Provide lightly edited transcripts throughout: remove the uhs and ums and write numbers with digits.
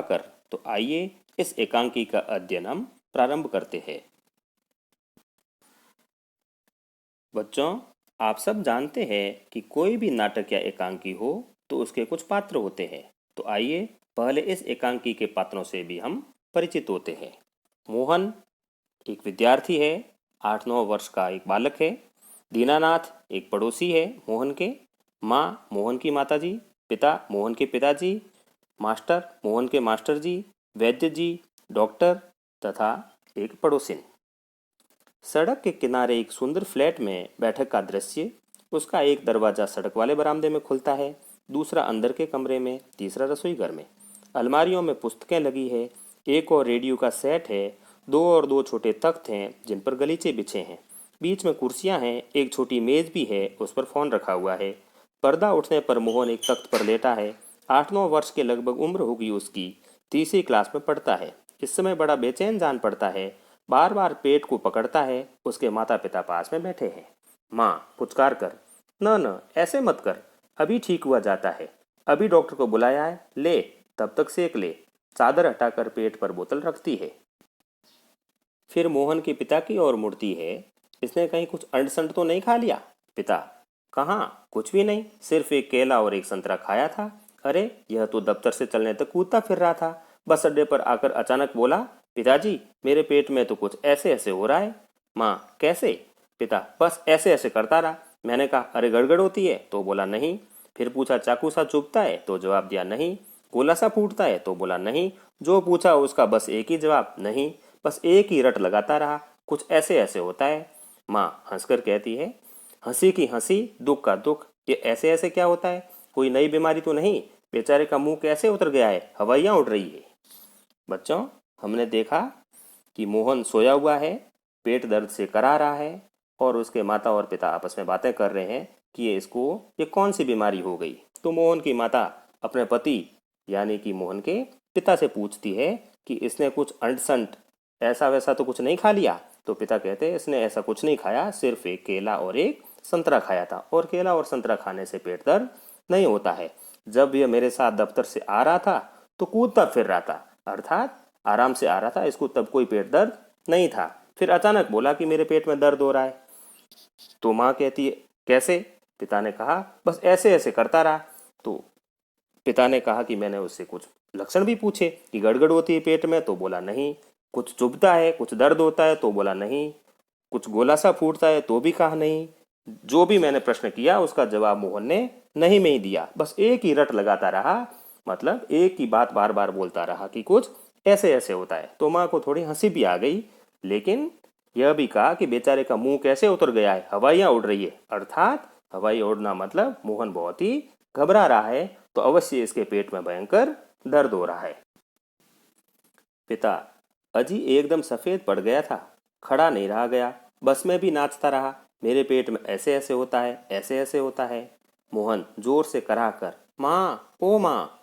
कर। तो आइए इस एकांकी का अध्ययन हम प्रारंभ करते हैं। बच्चों, आप सब जानते हैं कि कोई भी नाटक या एकांकी हो तो उसके कुछ पात्र होते हैं। तो आइए पहले इस एकांकी के पात्रों से भी हम परिचित होते हैं। मोहन एक विद्यार्थी है, 8-9 वर्ष का एक बालक है। दीनानाथ एक पड़ोसी है मोहन के। माँ मोहन की माताजी, पिता मोहन के पिताजी, मास्टर मोहन के मास्टर जी, वैद्य जी, डॉक्टर तथा एक पड़ोसिन। सड़क के किनारे एक सुंदर फ्लैट में बैठक का दृश्य। उसका एक दरवाजा सड़क वाले बरामदे में खुलता है, दूसरा अंदर के कमरे में, तीसरा रसोई घर में। अलमारियों में पुस्तकें लगी है, एक और रेडियो का सेट है, दो छोटे तख्त हैं जिन पर गलीचे बिछे हैं। बीच में कुर्सियां हैं, एक छोटी मेज भी है, उस पर फोन रखा हुआ है। पर्दा उठने पर मोहन एक तख्त पर लेटा है। 8-9 वर्ष के लगभग उम्र होगी उसकी। तीसरी क्लास में पढ़ता है। इस समय बड़ा बेचैन जान पड़ता है, बार बार पेट को पकड़ता है। उसके माता पिता पास में बैठे हैं। माँ पुचकार कर, न न ऐसे मत कर, अभी ठीक हुआ जाता है, अभी डॉक्टर को बुलाया है, ले तब तक सेक ले। चादर हटाकर पेट पर बोतल रखती है। फिर मोहन के पिता की ओर मुड़ती है। इसने कहीं कुछ अंट तो नहीं खा लिया? पिता, कहाँ, कुछ भी नहीं, सिर्फ एक केला और एक संतरा खाया था। अरे यह तो दफ्तर से चलने तक कूदता फिर रहा था, बस अड्डे पर आकर अचानक बोला, पिताजी मेरे पेट में तो कुछ ऐसे ऐसे हो रहा है। माँ, कैसे? पिता, बस ऐसे ऐसे करता रहा। मैंने कहा अरे गड़गड़ होती है, तो बोला नहीं। फिर पूछा चाकू सा चुभता है, तो जवाब दिया नहीं। गोला सा फूटता है, तो बोला नहीं। जो पूछा उसका बस एक ही जवाब, नहीं। बस एक ही रट लगाता रहा, कुछ ऐसे ऐसे होता है। माँ हंसकर कहती है, हंसी की हंसी, दुख का दुख, ये ऐसे ऐसे क्या होता है? कोई नई बीमारी तो नहीं? बेचारे का मुंह कैसे उतर गया है, हवाइयाँ उड़ रही है। बच्चों, हमने देखा कि मोहन सोया हुआ है, पेट दर्द से करा रहा है, और उसके माता और पिता आपस में बातें कर रहे हैं कि ये कौन सी बीमारी हो गई। तो मोहन की माता अपने पति यानी कि मोहन के पिता से पूछती है कि इसने कुछ अंट संट ऐसा वैसा तो कुछ नहीं खा लिया? तो पिता कहते हैं इसने ऐसा कुछ नहीं खाया, सिर्फ एक केला और एक संतरा खाया था, और केला और संतरा खाने से पेट दर्द नहीं होता है। जब यह मेरे साथ दफ्तर से आ रहा था तो कूदता फिर रहा था, अर्थात आराम से आ रहा था, इसको तब कोई पेट दर्द नहीं था। फिर अचानक बोला कि मेरे पेट में दर्द हो रहा है। तो माँ कहती है कैसे? पिता ने कहा बस ऐसे ऐसे करता रहा। तो पिता ने कहा कि मैंने उससे कुछ लक्षण भी पूछे कि गड़गड़ होती है पेट में, तो बोला नहीं। कुछ चुभता है, कुछ दर्द होता है, तो बोला नहीं। कुछ गोला सा फूटता है, तो भी कहा नहीं। जो भी मैंने प्रश्न किया उसका जवाब मोहन ने नहीं में ही दिया, बस एक ही रट लगाता रहा, मतलब एक ही बात बार बार बोलता रहा कि कुछ ऐसे ऐसे होता है। तो माँ को थोड़ी हंसी भी आ गई, लेकिन यह भी कहा कि बेचारे का मुंह कैसे उतर गया है, हवाइयाँ उड़ रही है, अर्थात हवाई उड़ना मतलब मोहन बहुत ही घबरा रहा है, तो अवश्य इसके पेट में भयंकर दर्द हो रहा है। पिता, अजी एकदम सफेद पड़ गया था, खड़ा नहीं रहा गया, बस में भी नाचता रहा, मेरे पेट में ऐसे ऐसे होता है, ऐसे ऐसे होता है। मोहन जोर से करा कर, माँ, ओ माँ।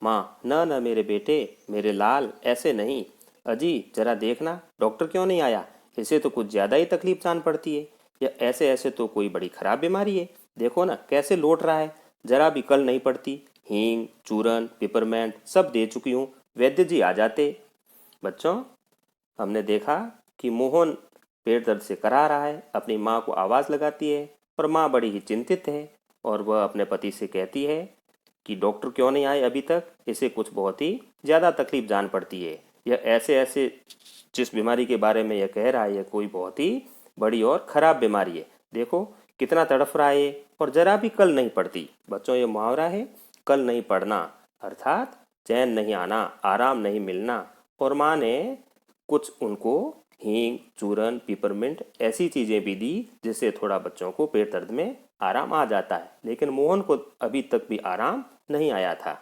माँ, न न मेरे बेटे, मेरे लाल, ऐसे नहीं। अजी जरा देखना, डॉक्टर क्यों नहीं आया? इसे तो कुछ ज़्यादा ही तकलीफ जान पड़ती है, या ऐसे ऐसे तो कोई बड़ी खराब बीमारी है। देखो ना कैसे लौट रहा है, जरा भी कल नहीं पड़ती। हींग, चूरन, पिपरमेंट सब दे चुकी हूँ, वैद्य जी आ जाते। बच्चों, हमने देखा कि मोहन पेट दर्द से करा रहा है, अपनी माँ को आवाज़ लगाती है, और माँ बड़ी ही चिंतित है, और वह अपने पति से कहती है कि डॉक्टर क्यों नहीं आए अभी तक, इसे कुछ बहुत ही ज़्यादा तकलीफ जान पड़ती है। यह ऐसे ऐसे जिस बीमारी के बारे में यह कह रहा है, यह कोई बहुत ही बड़ी और ख़राब बीमारी है। देखो कितना तड़फ रहा है ये, और ज़रा भी कल नहीं पड़ती। बच्चों, ये मुहावरा है, कल नहीं पड़ना, अर्थात चैन नहीं आना, आराम नहीं मिलना। और माँ ने कुछ उनको हींग, चूरन, पिपरमिंट ऐसी चीज़ें भी दी जिससे थोड़ा बच्चों को पेट दर्द में आराम आ जाता है, लेकिन मोहन को अभी तक भी आराम नहीं आया था।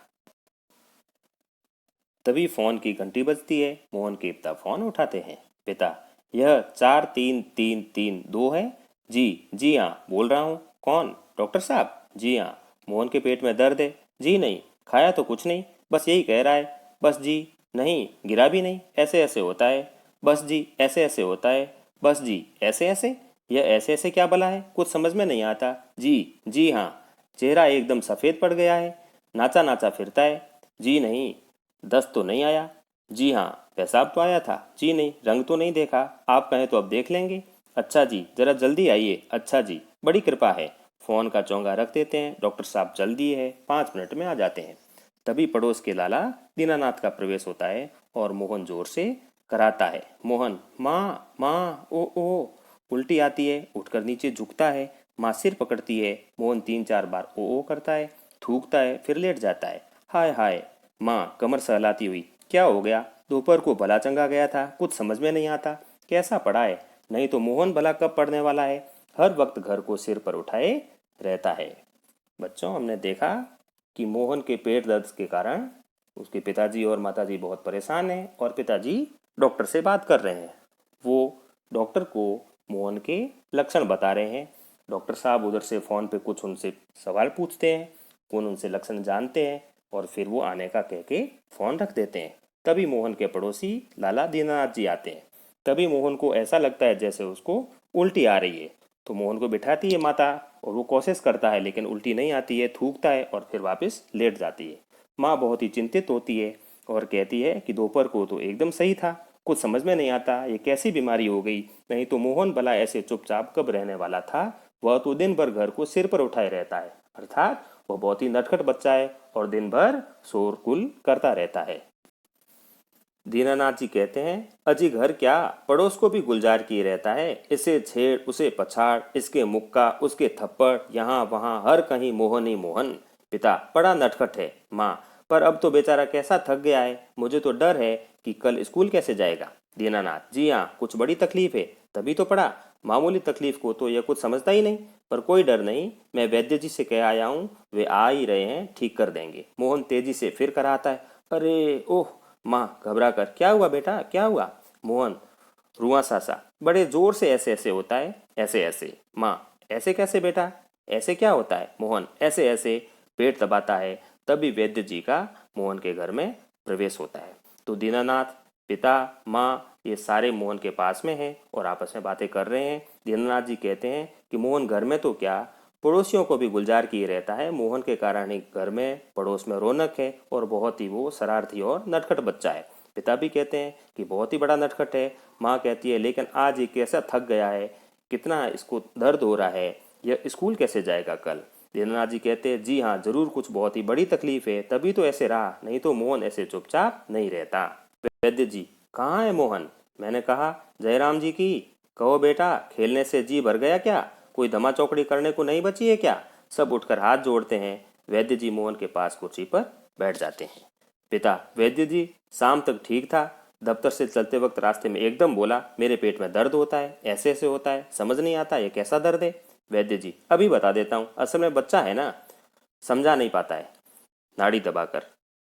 तभी फोन की घंटी बजती है। मोहन के पिता फोन उठाते हैं। पिता, यह 433332 है? जी, जी हाँ बोल रहा हूँ। कौन? डॉक्टर साहब? जी हाँ। मोहन के पेट में दर्द है? जी नहीं, खाया तो कुछ नहीं, बस यही कह रहा है। बस जी, नहीं गिरा भी नहीं, ऐसे ऐसे होता है। बस जी, ऐसे ऐसे होता है। बस जी, ऐसे ऐसे? यह ऐसे ऐसे क्या भला है, कुछ समझ में नहीं आता। जी, जी हाँ। चेहरा एकदम सफ़ेद पड़ गया है, नाचा नाचा फिरता है। जी नहीं, दस्त तो नहीं आया? जी हाँ। पेशाब तो आया था? जी नहीं, रंग तो नहीं देखा। आप कहें तो अब देख लेंगे। अच्छा जी, जरा जल्दी आइए। अच्छा जी, बड़ी कृपा है। फोन का चोंगा रख देते हैं, डॉक्टर साहब जल्दी है, 5 मिनट में आ जाते हैं। तभी पड़ोस के लाला दीनानाथ का प्रवेश होता है और मोहन जोर से कराता है। मोहन, माँ माँ, ओ ओ। उल्टी आती है, उठकर नीचे झुकता है। माँ सिर पकड़ती है। मोहन 3-4 बार ओ करता है, थूकता है, फिर लेट जाता है। हाय हाय। माँ कमर सहलाती हुई, क्या हो गया? दोपहर को भला चंगा गया था, कुछ समझ में नहीं आता। कैसा पड़ा है? नहीं तो मोहन भला कब पढ़ने वाला है? हर वक्त घर को सिर पर उठाए रहता है। बच्चों, हमने देखा कि मोहन के पेट दर्द के कारण उसके पिताजी और माताजी बहुत परेशान हैं और पिताजी डॉक्टर से बात कर रहे हैं। वो डॉक्टर को मोहन के लक्षण बता रहे हैं। डॉक्टर साहब उधर से फ़ोन पे कुछ उनसे सवाल पूछते हैं। कौन उनसे लक्षण जानते हैं और फिर वो आने का कह के फ़ोन रख देते हैं। तभी मोहन के पड़ोसी लाला दीनानाथ जी आते हैं। तभी मोहन को ऐसा लगता है जैसे उसको उल्टी आ रही है। तो मोहन को बिठाती है माता और वो कोशिश करता है लेकिन उल्टी नहीं आती है, थूकता है और फिर वापस लेट जाती है। माँ बहुत ही चिंतित होती है और कहती है कि दोपहर को तो एकदम सही था, कुछ समझ में नहीं आता ये कैसी बीमारी हो गई। नहीं तो मोहन भला ऐसे चुपचाप कब रहने वाला था? वह तो दिन भर घर को सिर पर उठाए रहता है, अर्थात वह बहुत ही नटखट बच्चा है और दिन भर शोरगुल करता रहता है। दीनानाथ जी कहते हैं, अजी घर क्या, पड़ोस को भी गुलजार किए रहता है। इसे छेड़, उसे पछाड़, इसके मुक्का, उसके थप्पड़, यहाँ वहाँ हर कहीं मोहन ही मोहन। पिता, बड़ा नटखट है। माँ, पर अब तो बेचारा कैसा थक गया है, मुझे तो डर है कि कल स्कूल कैसे जाएगा। दीनानाथ, जी हाँ, कुछ बड़ी तकलीफ है, तभी तो पड़ा। मामूली तकलीफ को तो यह कुछ समझता ही नहीं, पर कोई डर नहीं, मैं वैद्य जी से कह आया हूँ, वे आ ही रहे हैं, ठीक कर देंगे। मोहन तेजी से फिर कराता है। अरे ओह। माँ घबरा कर, क्या हुआ बेटा, क्या हुआ? मोहन रुआ सासा, बड़े जोर से ऐसे ऐसे होता है, ऐसे ऐसे। माँ, ऐसे कैसे बेटा? ऐसे क्या होता है? मोहन, ऐसे ऐसे। पेट दबाता है। तभी वैद्य जी का मोहन के घर में प्रवेश होता है। तो दीनानाथ, पिता, माँ, ये सारे मोहन के पास में हैं और आपस में बातें कर रहे हैं। दीनानाथ जी कहते हैं कि मोहन घर में तो क्या, पड़ोसियों को भी गुलजार किए रहता है। मोहन के कारण ही घर में, पड़ोस में रौनक है और बहुत ही वो शरारती और नटखट बच्चा है। पिता भी कहते हैं कि बहुत ही बड़ा नटखट है। माँ कहती है, लेकिन आज ये कैसा थक गया है, कितना इसको दर्द हो रहा है, यह स्कूल कैसे जाएगा कल? दीनानाथ जी कहते हैं, जी हाँ, जरूर कुछ बहुत ही बड़ी तकलीफ है, तभी तो ऐसे रहा, नहीं तो मोहन ऐसे चुपचाप नहीं रहता। वैद्य जी, कहाँ है मोहन? मैंने कहा, जयराम जी की। कहो बेटा, खेलने से जी भर गया क्या? कोई धमा चौकड़ी करने को नहीं बची है क्या? सब उठकर हाथ जोड़ते हैं। वैद्य जी मोहन के पास कुर्सी पर बैठ जाते हैं। पिता, वैद्य जी, शाम तक ठीक था, दफ्तर से चलते वक्त रास्ते में एकदम बोला मेरे पेट में दर्द होता है, ऐसे ऐसे होता है, समझ नहीं आता ये कैसा दर्द है। वैद्य जी, अभी बता देता हूँ, असल में बच्चा है ना, समझा नहीं पाता है। नाड़ी दबाकर,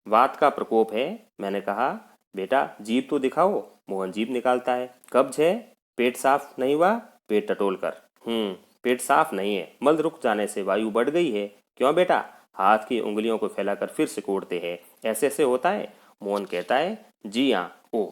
वात का प्रकोप है। मैंने कहा, बेटा जीभ तो दिखाओ। मोहन जीभ निकालता है। कब्ज है? पेट साफ नहीं हुआ? पेट टटोल कर, पेट साफ नहीं है, मल रुक जाने से वायु बढ़ गई है। क्यों बेटा? हाथ की उंगलियों को फैलाकर फिर सिकोड़ते हैं, ऐसे ऐसे होता है। मोहन कहता है, जी हाँ। ओह।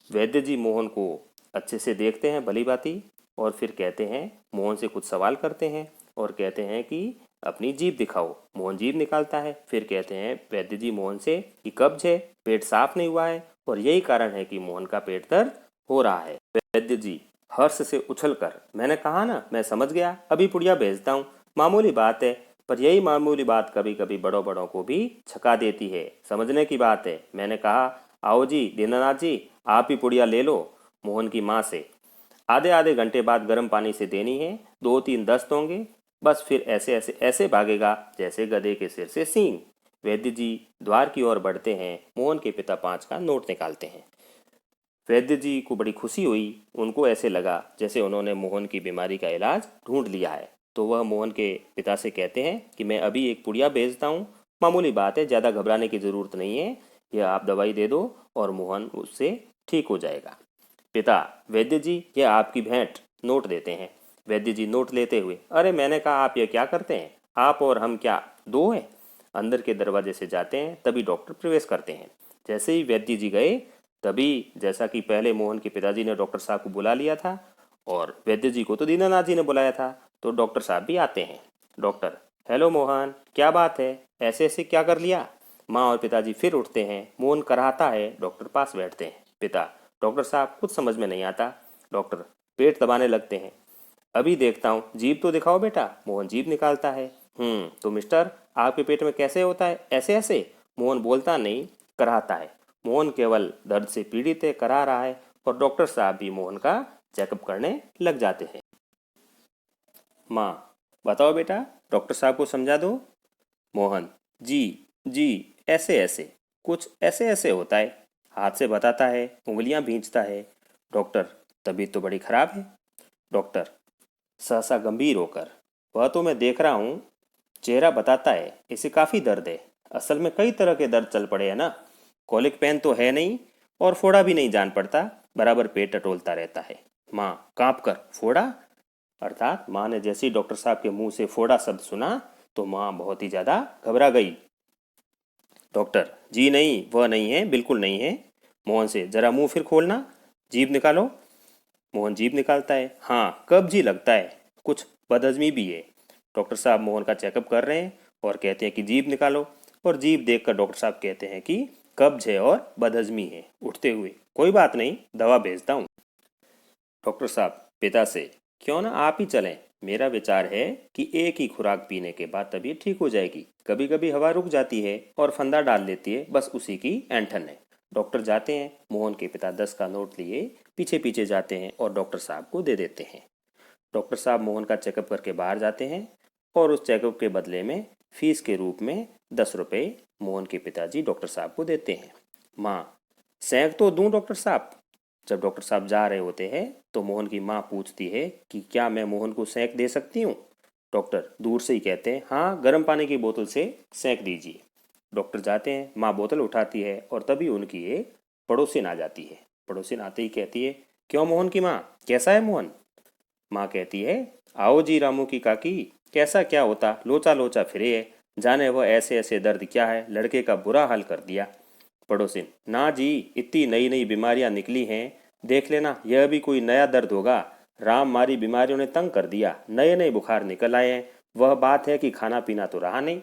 वैद्य जी मोहन को अच्छे से देखते हैं भली भांति और फिर कहते हैं, मोहन से कुछ सवाल करते हैं और कहते हैं कि अपनी जीभ दिखाओ। मोहन जीभ निकालता है। फिर कहते हैं वैद्य जी मोहन से कि कब्ज है, पेट साफ नहीं हुआ है और यही कारण है कि मोहन का पेट दर्द हो रहा है। वैद्य जी हर्ष से उछलकर, मैंने कहा ना, मैं समझ गया, अभी पुड़िया भेजता हूँ, मामूली बात है। पर यही मामूली बात कभी कभी बड़ों बड़ों को भी छका देती है, समझने की बात है। मैंने कहा, आओ जी दीनानाथ जी, आप ही पुड़िया ले लो। मोहन की माँ से आधे आधे घंटे बाद गर्म पानी से देनी है, 2-3 दस्त होंगे, बस फिर ऐसे ऐसे ऐसे भागेगा जैसे गधे के सिर से सींग। वैद्य जी द्वार की ओर बढ़ते हैं। मोहन के पिता 5 का नोट निकालते हैं। वैद्य जी को बड़ी खुशी हुई। उनको ऐसे लगा जैसे उन्होंने मोहन की बीमारी का इलाज ढूंढ लिया है। तो वह मोहन के पिता से कहते हैं कि मैं अभी एक पुड़िया भेजता हूँ, मामूली बात है, ज़्यादा घबराने की ज़रूरत नहीं है, यह आप दवाई दे दो और मोहन उससे ठीक हो जाएगा। पिता, वैद्य जी यह आपकी भेंट, नोट देते हैं। वैद्य जी नोट लेते हुए, अरे मैंने कहा आप यह क्या करते हैं, आप और हम क्या दो हैं? अंदर के दरवाजे से जाते हैं, तभी डॉक्टर प्रवेश करते हैं। जैसे ही वैद्य जी गए, तभी जैसा कि पहले मोहन के पिताजी ने डॉक्टर साहब को बुला लिया था और वैद्य जी को तो दीनानाथ जी ने बुलाया था, तो डॉक्टर साहब भी आते हैं। डॉक्टर, हेलो मोहन, क्या बात है, ऐसे ऐसे क्या कर लिया? माँ और पिताजी फिर उठते हैं। मोहन कराहता है, डॉक्टर पास बैठते हैं। पिता: डॉक्टर साहब, कुछ समझ में नहीं आता। डॉक्टर पेट दबाने लगते हैं। अभी देखता हूँ, जीभ तो दिखाओ बेटा। मोहन जीभ निकालता है। तो मिस्टर, आपके पेट में कैसे होता है, ऐसे ऐसे? मोहन बोलता नहीं, कराहता है। मोहन केवल दर्द से पीड़ित है, करा रहा है, और डॉक्टर साहब भी मोहन का चेकअप करने लग जाते हैं। माँ: बताओ बेटा, डॉक्टर साहब को समझा दो। मोहन: जी जी, ऐसे ऐसे, कुछ ऐसे ऐसे होता है। हाथ से बताता है, उंगलियां भींचता है। डॉक्टर: तबीयत तो बड़ी खराब है। डॉक्टर सहसा गंभीर होकर: वह तो मैं देख रहा हूँ। चेहरा बताता है, इसे काफ़ी दर्द है। असल में कई तरह के दर्द चल पड़े हैं ना। कॉलिक पेन तो है नहीं, और फोड़ा भी नहीं जान पड़ता। बराबर पेट टटोलता रहता है। माँ काँप कर: फोड़ा? अर्थात माँ ने जैसे ही डॉक्टर साहब के मुंह से फोड़ा शब्द सुना तो माँ बहुत ही ज़्यादा घबरा गई। डॉक्टर: जी नहीं, वह नहीं है, बिल्कुल नहीं है। मोहन से: जरा मुंह फिर खोलना, जीभ निकालो। मोहन जीभ निकालता है। हाँ, कब्ज ही लगता है, कुछ बदहजमी भी है। डॉक्टर साहब मोहन का चेकअप कर रहे हैं और कहते हैं कि जीभ निकालो, और जीभ देखकर डॉक्टर साहब कहते हैं कि कब्ज है और बदहजमी है। उठते हुए: कोई बात नहीं, दवा भेजता हूँ। डॉक्टर साहब पिता से: क्यों ना आप ही चलें? मेरा विचार है कि एक ही खुराक पीने के बाद तबीयत ठीक हो जाएगी। कभी कभी हवा रुक जाती है और फंदा डाल लेती है, बस उसी की ऐंठन है। डॉक्टर जाते हैं। मोहन के पिता 10 का नोट लिए पीछे पीछे जाते हैं और डॉक्टर साहब को दे देते हैं। डॉक्टर साहब मोहन का चेकअप करके बाहर जाते हैं, और उस चेकअप के बदले में फीस के रूप में 10 रुपये मोहन के पिताजी डॉक्टर साहब को देते हैं। माँ: सेंक तो दूं डॉक्टर साहब? जब डॉक्टर साहब जा रहे होते हैं तो मोहन की माँ पूछती है कि क्या मैं मोहन को सेंक दे सकती हूँ? डॉक्टर दूर से ही कहते हैं, हाँ, गर्म पानी की बोतल से सेंक दीजिए। डॉक्टर जाते हैं। माँ बोतल उठाती है और तभी उनकी एक पड़ोसिन आ जाती है। पड़ोसिन आते ही कहती है: क्यों मोहन की माँ, कैसा है मोहन? माँ कहती है: आओ जी रामू की काकी, कैसा क्या होता, लोचा लोचा फिरे है। जाने वह ऐसे ऐसे दर्द क्या है, लड़के का बुरा हाल कर दिया। पड़ोसिन: ना जी, इतनी नई नई बीमारियां निकली हैं, देख लेना, यह भी कोई नया दर्द होगा। राम मारी बीमारियों ने तंग कर दिया, नए नए बुखार निकल आए हैं। वह बात है कि खाना पीना तो रहा नहीं।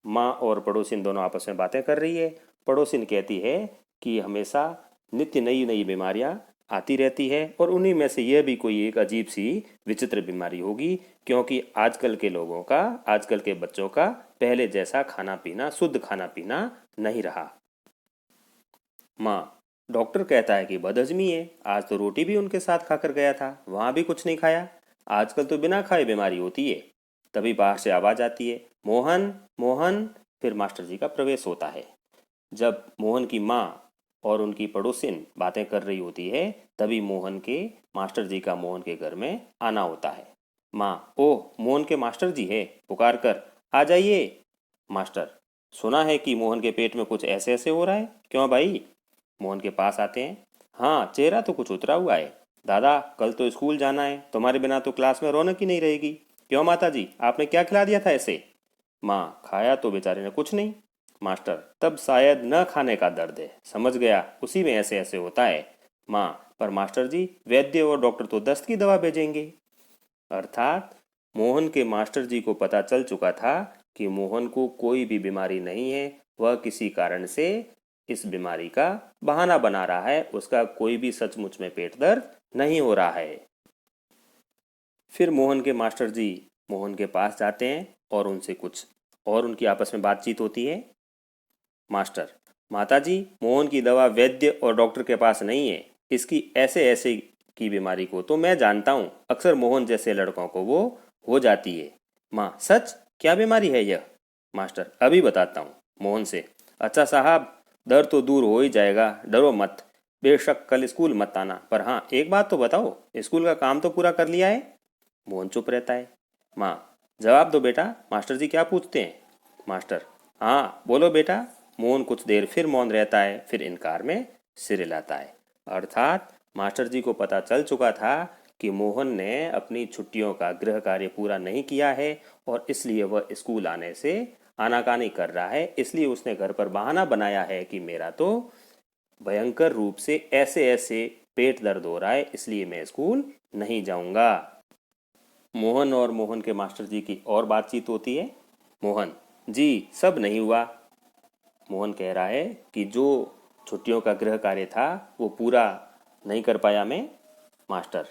माँ और पड़ोसिन दोनों आपस में बातें कर रही है। पड़ोसिन कहती है कि हमेशा नित्य नई नई बीमारियां आती रहती है, और उन्हीं में से यह भी कोई एक अजीब सी विचित्र बीमारी होगी, क्योंकि आजकल के लोगों का, आजकल के बच्चों का पहले जैसा खाना पीना, शुद्ध खाना पीना नहीं रहा। माँ: डॉक्टर कहता है कि बदहजमी है। आज तो रोटी भी उनके साथ खाकर गया था, वहाँ भी कुछ नहीं खाया। आजकल तो बिना खाए बीमारी होती है। तभी बाहर से आवाज़ आती है: मोहन, मोहन। फिर मास्टर जी का प्रवेश होता है। जब मोहन की माँ और उनकी पड़ोसिन बातें कर रही होती है, तभी मोहन के मास्टर जी का मोहन के घर में आना होता है। माँ: ओह, मोहन के मास्टर जी है, पुकार कर आ जाइए। मास्टर: सुना है कि मोहन के पेट में कुछ ऐसे ऐसे हो रहा है, क्यों भाई? मोहन के पास आते हैं। हाँ, चेहरा तो कुछ उतरा हुआ है। दादा, कल तो स्कूल जाना है, तुम्हारे बिना तो क्लास में रौनक ही नहीं रहेगी। क्यों माता जी, आपने क्या खिला दिया था ऐसे? माँ: खाया तो बेचारे ने कुछ नहीं। मास्टर: तब शायद न खाने का दर्द है, समझ गया, उसी में ऐसे ऐसे होता है। माँ: पर मास्टर जी, वैद्य और डॉक्टर तो दस्त की दवा भेजेंगे। अर्थात मोहन के मास्टर जी को पता चल चुका था कि मोहन को कोई भी बीमारी नहीं है, वह किसी कारण से इस बीमारी का बहाना बना रहा है, उसका कोई भी सचमुच में पेट दर्द नहीं हो रहा है। फिर मोहन के मास्टर जी मोहन के पास जाते हैं और उनसे कुछ और उनकी आपस में बातचीत होती है। मास्टर: माताजी, मोहन की दवा वैद्य और डॉक्टर के पास नहीं है। इसकी ऐसे ऐसे की बीमारी को तो मैं जानता हूँ, अक्सर मोहन जैसे लड़कों को वो हो जाती है। माँ: सच? क्या बीमारी है यह? मास्टर: अभी बताता हूँ। मोहन से: अच्छा साहब, डर तो दूर हो ही जाएगा, डरो मत। बेशक कल स्कूल मत आना, पर हाँ, एक बात तो बताओ, स्कूल का काम तो पूरा कर लिया है? मोहन चुप रहता है। माँ: जवाब दो बेटा, मास्टर जी क्या पूछते हैं? मास्टर: हाँ बोलो बेटा। मोहन कुछ देर फिर मौन रहता है, फिर इनकार में सिर हिलाता है। अर्थात मास्टर जी को पता चल चुका था कि मोहन ने अपनी छुट्टियों का गृह कार्य पूरा नहीं किया है, और इसलिए वह स्कूल आने से आनाकानी कर रहा है। इसलिए उसने घर पर बहाना बनाया है कि मेरा तो भयंकर रूप से ऐसे ऐसे पेट दर्द हो रहा है, इसलिए मैं स्कूल नहीं जाऊंगा। मोहन और मोहन के मास्टर जी की और बातचीत होती है। मोहन: जी, सब नहीं हुआ। मोहन कह रहा है कि जो छुट्टियों का गृह कार्य था वो पूरा नहीं कर पाया मैं मास्टर।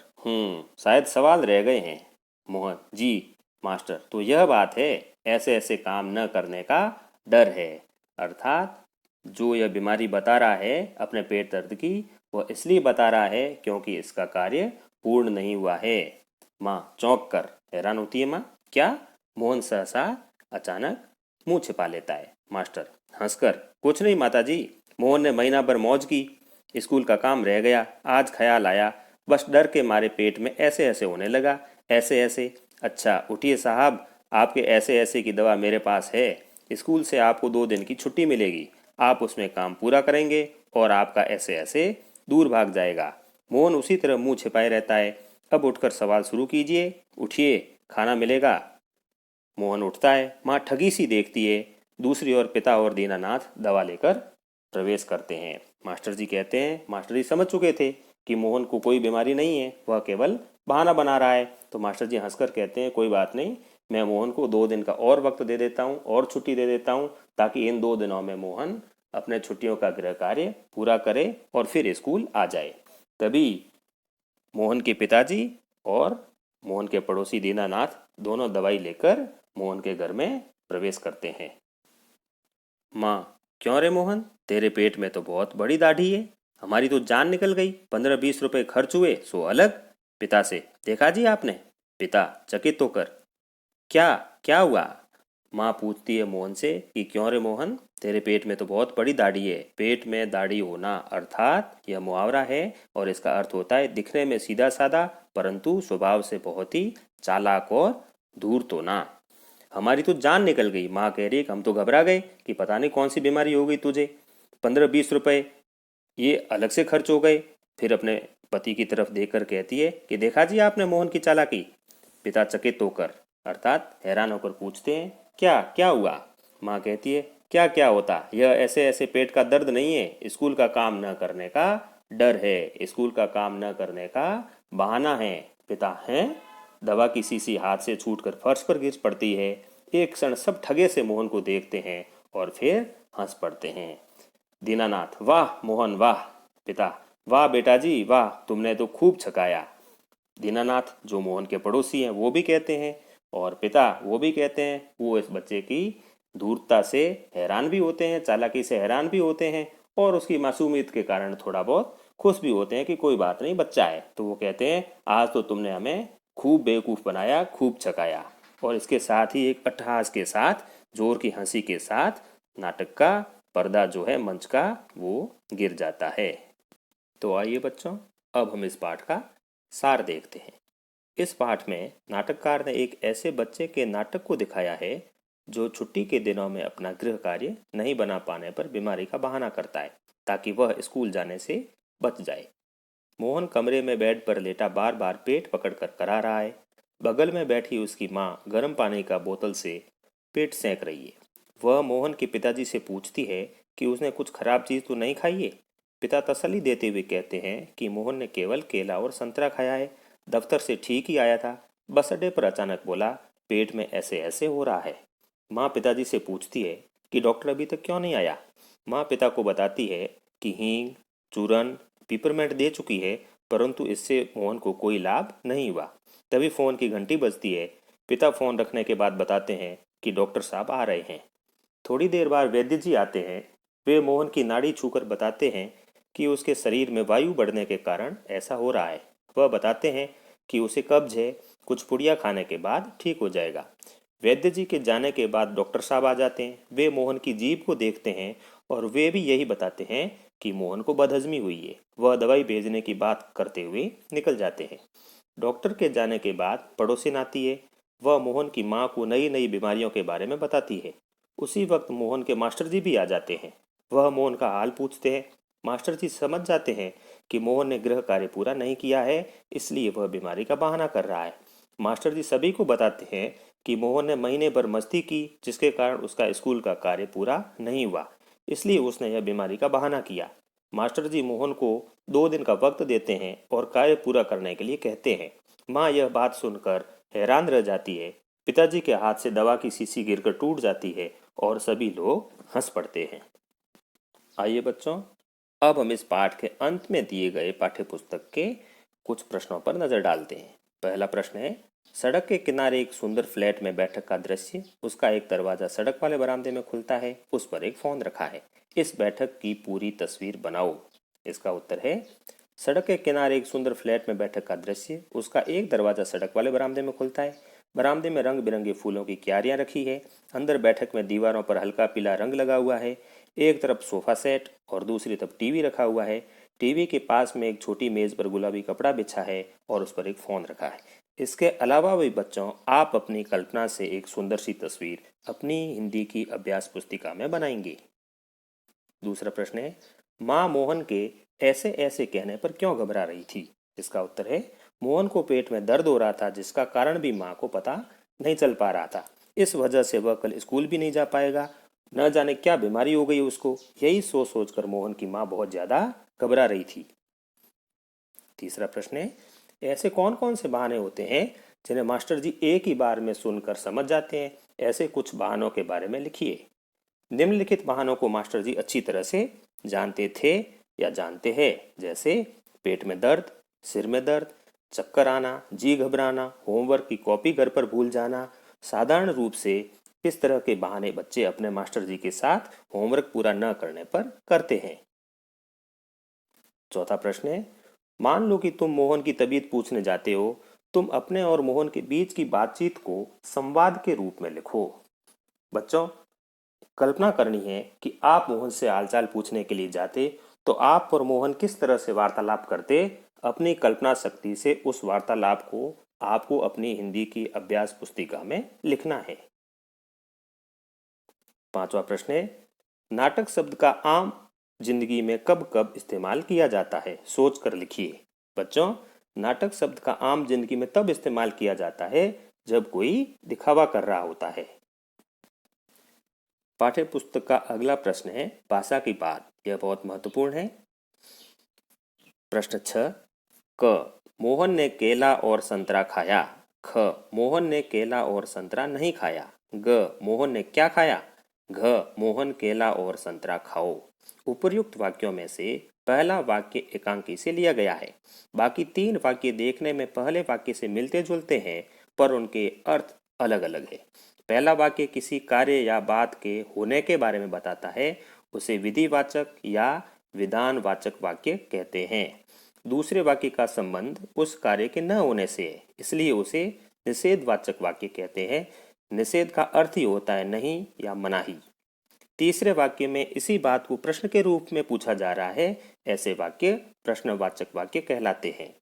शायद सवाल रह गए हैं। मोहन जी मास्टर, तो यह बात है, ऐसे ऐसे काम न करने का डर है। अर्थात जो यह बीमारी बता रहा है अपने पेट दर्द की, वह इसलिए बता रहा है क्योंकि इसका कार्य पूर्ण नहीं हुआ है। माँ चौंक कर हैरान होती है। माँ क्या? मोहन सहसा अचानक मुंह छिपा लेता है। मास्टर हंसकर कुछ नहीं माताजी, मोहन ने महीना भर मौज की, स्कूल का काम रह गया, आज ख्याल आया, बस डर के मारे पेट में ऐसे ऐसे होने लगा, ऐसे ऐसे। अच्छा उठिए साहब, आपके ऐसे ऐसे की दवा मेरे पास है। स्कूल से आपको 2 दिन की छुट्टी मिलेगी, आप उसमें काम पूरा करेंगे और आपका ऐसे ऐसे दूर भाग जाएगा। मोहन उसी तरह मुंह छिपाए रहता है। अब उठकर सवाल शुरू कीजिए, उठिए, खाना मिलेगा। मोहन उठता है। माँ ठगी सी देखती है। दूसरी ओर पिता और दीनानाथ दवा लेकर प्रवेश करते हैं। मास्टर जी कहते हैं, मास्टर जी समझ चुके थे कि मोहन को कोई बीमारी नहीं है, वह केवल बहाना बना रहा है। तो मास्टर जी हंसकर कहते हैं, कोई बात नहीं, मैं मोहन को 2 दिन का और वक्त दे देता हूँ और छुट्टी दे देता हूँ, ताकि इन 2 दिनों में मोहन अपने छुट्टियों का गृह कार्य पूरा करे और फिर स्कूल आ जाए। तभी मोहन के पिताजी और मोहन के पड़ोसी दीनानाथ दोनों दवाई लेकर मोहन के घर में प्रवेश करते हैं। माँ क्यों रे मोहन, तेरे पेट में तो बहुत बड़ी दाढ़ी है, हमारी तो जान निकल गई, 15-20 रुपए खर्च हुए सो अलग। पिता से देखा जी आपने? पिता चकित होकर, क्या क्या हुआ? माँ पूछती है मोहन से कि क्यों रे मोहन, तेरे पेट में तो बहुत बड़ी दाढ़ी है। पेट में दाढ़ी होना अर्थात यह मुहावरा है और इसका अर्थ होता है दिखने में सीधा साधा परंतु स्वभाव से बहुत ही चालाक और धूर्त होना। हमारी तो जान निकल गई, माँ कह रही है कि हम तो घबरा गए कि पता नहीं कौन सी बीमारी हो गई तुझे, 15-20 रुपए ये अलग से खर्च हो गए। फिर अपने पति की तरफ देखकर कहती है कि देखा जी आपने मोहन की चालाकी। पिता चकित होकर अर्थात हैरान होकर पूछते हैं, क्या क्या हुआ? माँ कहती है, क्या क्या होता, यह ऐसे ऐसे पेट का दर्द नहीं है, स्कूल का काम न करने का डर है, स्कूल का काम न करने का बहाना है। पिता हैं? दवा की शीशी हाथ से छूटकर फर्श पर गिर पड़ती है। एक क्षण सब ठगे से मोहन को देखते हैं और फिर हंस पड़ते हैं। दीनानाथ वाह मोहन वाह। पिता वाह बेटा जी वाह, तुमने तो खूब छकाया। दीनानाथ जो मोहन के पड़ोसी हैं वो भी कहते हैं और पिता वो भी कहते हैं। वो इस बच्चे की धूर्तता से हैरान भी होते हैं, चालाकी से हैरान भी होते हैं और उसकी मासूमियत के कारण थोड़ा बहुत खुश भी होते हैं कि कोई बात नहीं बच्चा है। तो वो कहते हैं, आज तो तुमने हमें खूब बेवकूफ़ बनाया, खूब छकाया। और इसके साथ ही एक अट्टहास के साथ, जोर की हंसी के साथ नाटक का पर्दा जो है मंच का वो गिर जाता है। तो आइए बच्चों, अब हम इस पाठ का सार देखते हैं। इस पाठ में नाटककार ने एक ऐसे बच्चे के नाटक को दिखाया है जो छुट्टी के दिनों में अपना गृह कार्य नहीं बना पाने पर बीमारी का बहाना करता है ताकि वह स्कूल जाने से बच जाए। मोहन कमरे में बेड पर लेटा बार बार पेट पकड़कर करा रहा है। बगल में बैठी उसकी माँ गर्म पानी का बोतल से पेट सेंक रही है। वह मोहन के पिताजी से पूछती है कि उसने कुछ खराब चीज़ तो नहीं खाई है। पिता तसल्ली देते हुए कहते हैं कि मोहन ने केवल केला और संतरा खाया है, दफ्तर से ठीक ही आया था, बस अड्डे पर अचानक बोला पेट में ऐसे ऐसे हो रहा है। माँ पिताजी से पूछती है कि डॉक्टर अभी तक क्यों नहीं आया। माँ पिता को बताती है कि हींग, चूरन, पिपरमेंट दे चुकी है परंतु इससे मोहन को कोई लाभ नहीं हुआ। तभी फ़ोन की घंटी बजती है। पिता फ़ोन रखने के बाद बताते हैं कि डॉक्टर साहब आ रहे हैं। थोड़ी देर बाद वैद्य जी आते हैं। वे मोहन की नाड़ी छूकर बताते हैं कि उसके शरीर में वायु बढ़ने के कारण ऐसा हो रहा है। वह बताते हैं कि उसे कब्ज है, कुछ पुड़िया खाने के बाद ठीक हो जाएगा। वैद्य जी के जाने के बाद डॉक्टर साहब आ जाते हैं। वे मोहन की जीभ को देखते हैं और वे भी यही बताते हैं कि मोहन को बदहजमी हुई है। वह दवाई भेजने की बात करते हुए निकल जाते हैं। डॉक्टर के जाने के बाद पड़ोसिन आती है। वह मोहन की माँ को नई नई बीमारियों के बारे में बताती है। उसी वक्त मोहन के मास्टर जी भी आ जाते हैं। वह मोहन का हाल पूछते हैं। मास्टर जी समझ जाते हैं कि मोहन ने गृह कार्य पूरा नहीं किया है, इसलिए वह बीमारी का बहाना कर रहा है। मास्टर जी सभी को बताते हैं कि मोहन ने महीने भर मस्ती की जिसके कारण उसका स्कूल का कार्य पूरा नहीं हुआ, इसलिए उसने यह बीमारी का बहाना किया। मास्टर जी मोहन को 2 दिन का वक्त देते हैं और कार्य पूरा करने के लिए कहते हैं। माँ यह बात सुनकर हैरान रह जाती है। पिताजी के हाथ से दवा की शीशी गिरकर टूट जाती है और सभी लोग हंस पड़ते हैं। आइए बच्चों, अब हम इस पाठ के अंत में दिए गए पाठ्य पुस्तक के कुछ प्रश्नों पर नजर डालते हैं। पहला प्रश्न है, सड़क के किनारे एक सुंदर फ्लैट में बैठक का दृश्य। उसका एक दरवाजा सड़क वाले बरामदे में खुलता है, उस पर एक फोन रखा है। इस बैठक की पूरी तस्वीर बनाओ। इसका उत्तर है, सड़क के किनारे एक सुंदर फ्लैट में बैठक का दृश्य। उसका एक दरवाजा सड़क वाले बरामदे में खुलता है। बरामदे में रंग बिरंगे फूलों की क्यारियां रखी है। अंदर बैठक में दीवारों पर हल्का पीला रंग लगा हुआ है। एक तरफ सोफा सेट और दूसरी तरफ टीवी रखा हुआ है। टीवी के पास में एक छोटी मेज पर गुलाबी कपड़ा बिछा है और उस पर एक फोन रखा है। इसके अलावा भी बच्चों, आप अपनी कल्पना से एक सुंदर सी तस्वीर अपनी हिंदी की अभ्यास पुस्तिका में बनाएंगे। दूसरा प्रश्न है, माँ मोहन के ऐसे ऐसे कहने पर क्यों घबरा रही थी? इसका उत्तर है, मोहन को पेट में दर्द हो रहा था, जिसका कारण भी माँ को पता नहीं चल पा रहा था। इस वजह से वह कल स्कूल भी नहीं जा पाएगा। न जाने क्या बीमारी हो गई उसको। यही सोच सोचकर मोहन की माँ बहुत ज्यादा घबरा रही थी। तीसरा प्रश्न है, ऐसे कौन कौन से बहाने होते हैं जिन्हें मास्टर जी एक ही बार में सुनकर समझ जाते हैं? ऐसे कुछ बहानों के बारे में लिखिए। निम्नलिखित बहानों को मास्टर जी अच्छी तरह से जानते थे या जानते हैं, जैसे पेट में दर्द, सिर में दर्द, चक्कर आना, जी घबराना, होमवर्क की कॉपी घर पर भूल जाना। साधारण रूप से किस तरह के बहाने बच्चे अपने मास्टर जी के साथ होमवर्क पूरा न करने पर करते हैं? चौथा प्रश्न है, मान लो कि तुम मोहन की तबीयत पूछने जाते हो। तुम अपने और मोहन के बीच की बातचीत को संवाद के रूप में लिखो। बच्चों, कल्पना करनी है कि आप मोहन से हालचाल पूछने के लिए जाते, तो आप और मोहन किस तरह से वार्तालाप करते। अपनी कल्पना शक्ति से उस वार्तालाप को आपको अपनी हिंदी की अभ्यास पुस्तिका में लिखना है। पांचवा प्रश्न है, नाटक शब्द का आम जिंदगी में कब कब इस्तेमाल किया जाता है? सोच कर लिखिए। बच्चों, नाटक शब्द का आम जिंदगी में तब इस्तेमाल किया जाता है जब कोई दिखावा कर रहा होता है। पाठ्य पुस्तक का अगला प्रश्न है, भाषा की बात। यह बहुत महत्वपूर्ण है। प्रश्न 6, क, मोहन ने केला और संतरा खाया। ख, मोहन ने केला और संतरा नहीं खाया। ग, मोहन ने क्या खाया? घ, मोहन केला और संतरा खाओ। उपर्युक्त वाक्यों में से पहला वाक्य एकांकी से लिया गया है। बाकी तीन वाक्य देखने में पहले वाक्य से मिलते जुलते हैं, पर उनके अर्थ अलग अलग है। पहला वाक्य किसी कार्य या बात के होने के बारे में बताता है, उसे विधिवाचक या विधानवाचक वाक्य कहते हैं। दूसरे वाक्य का संबंध उस कार्य के न होने से है, इसलिए उसे निषेधवाचक वाक्य कहते हैं। निषेध का अर्थ ही होता है नहीं या मनाही। तीसरे वाक्य में इसी बात को प्रश्न के रूप में पूछा जा रहा है, ऐसे वाक्य प्रश्नवाचक वाक्य कहलाते हैं।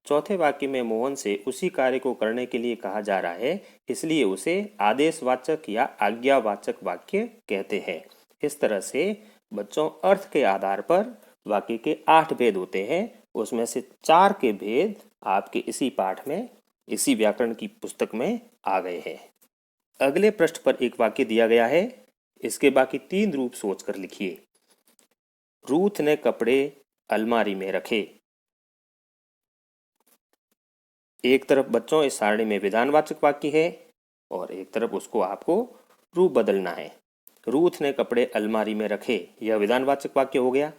चौथे वाक्य में मोहन से उसी कार्य को करने के लिए कहा जा रहा है, इसलिए उसे आदेशवाचक या आज्ञावाचक वाक्य कहते हैं। इस तरह से बच्चों, अर्थ के आधार पर वाक्य के 8 भेद होते हैं। उसमें से 4 के भेद आपके इसी पाठ में, इसी व्याकरण की पुस्तक में आ गए हैं। अगले पृष्ठ पर एक वाक्य दिया गया है, इसके बाकी 3 रूप सोचकर लिखिए। रूथ ने कपड़े अलमारी में रखे। एक तरफ बच्चों इस सारणी में विधानवाचक वाक्य है और एक तरफ उसको आपको रूप बदलना है। रूथ ने कपड़े अलमारी में रखे, यह विधानवाचक वाक्य हो गया।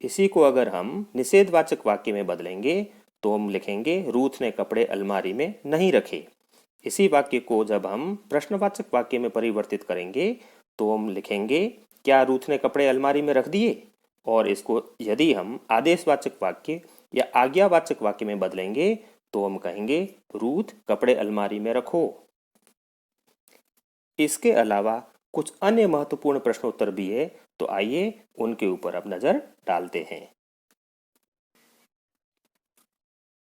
इसी को अगर हम निषेधवाचक वाक्य में बदलेंगे तो हम लिखेंगे रूथ ने कपड़े अलमारी में नहीं रखे। इसी वाक्य को जब हम प्रश्नवाचक वाक्य में परिवर्तित करेंगे तो हम लिखेंगे क्या रूथ ने कपड़े अलमारी में रख दिए। और इसको यदि हम आदेशवाचक वाक्य या आज्ञावाचक वाक्य में बदलेंगे तो हम कहेंगे रूथ कपड़े अलमारी में रखो। इसके अलावा कुछ अन्य महत्वपूर्ण प्रश्नोत्तर भी है, तो आइए उनके ऊपर अब नजर डालते हैं।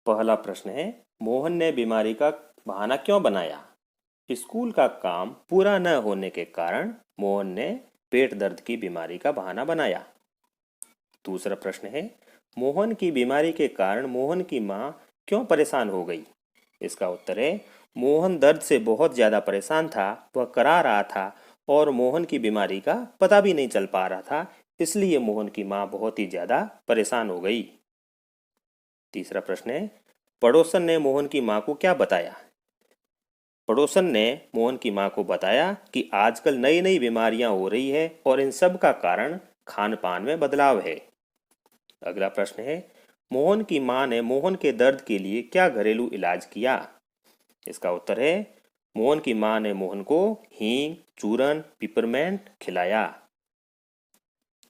पहला प्रश्न है, मोहन ने बीमारी का बहाना क्यों बनाया? स्कूल का काम पूरा न होने के कारण मोहन ने पेट दर्द की बीमारी का बहाना बनाया। दूसरा प्रश्न है, मोहन की बीमारी के कारण मोहन की माँ क्यों परेशान हो गई? इसका उत्तर है, मोहन दर्द से बहुत ज्यादा परेशान था, वह करा रहा था और मोहन की बीमारी का पता भी नहीं चल पा रहा था, इसलिए मोहन की माँ बहुत ही ज्यादा परेशान हो गई। तीसरा प्रश्न है, पड़ोसन ने मोहन की माँ को क्या बताया? पड़ोसन ने मोहन की माँ को बताया कि आजकल नई नई बीमारियां हो रही है और इन सब का कारण खान पान में बदलाव है। अगला प्रश्न है, मोहन की माँ ने मोहन के दर्द के लिए क्या घरेलू इलाज किया? इसका उत्तर है, मोहन की माँ ने मोहन को हींग, चूरन, पिपरमेंट खिलाया।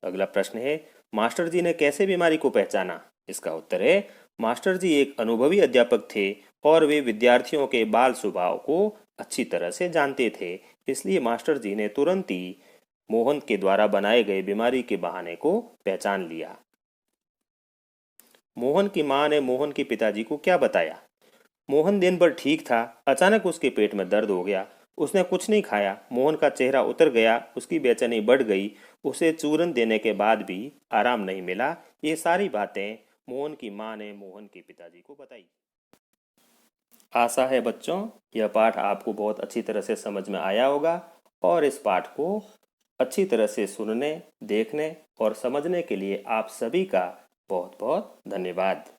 अगला प्रश्न है, मास्टर जी ने कैसे बीमारी को पहचाना? इसका उत्तर है, मास्टर जी एक अनुभवी अध्यापक थे और वे विद्यार्थियों के बाल स्वभाव को अच्छी तरह से जानते थे। इसलिए मास्टर जी ने तुरंत ही मोहन के द्वारा बनाए गए बीमारी के बहाने को पहचान लिया। मोहन की माँ ने मोहन के पिताजी को क्या बताया? मोहन दिन भर ठीक था, अचानक उसके पेट में दर्द हो गया। उसने कुछ नहीं खाया, मोहन का चेहरा उतर गया, उसकी बेचैनी बढ़ गई। उसे चूरन देने के बाद भी आराम नहीं मिला। ये सारी बातें मोहन की माँ ने मोहन के पिताजी को बताई। आशा है बच्चों, यह पाठ आपको बहुत अच्छी तरह से समझ में आया होगा और इस पाठ को अच्छी तरह से सुनने, देखने और समझने के लिए आप सभी का बहुत बहुत धन्यवाद।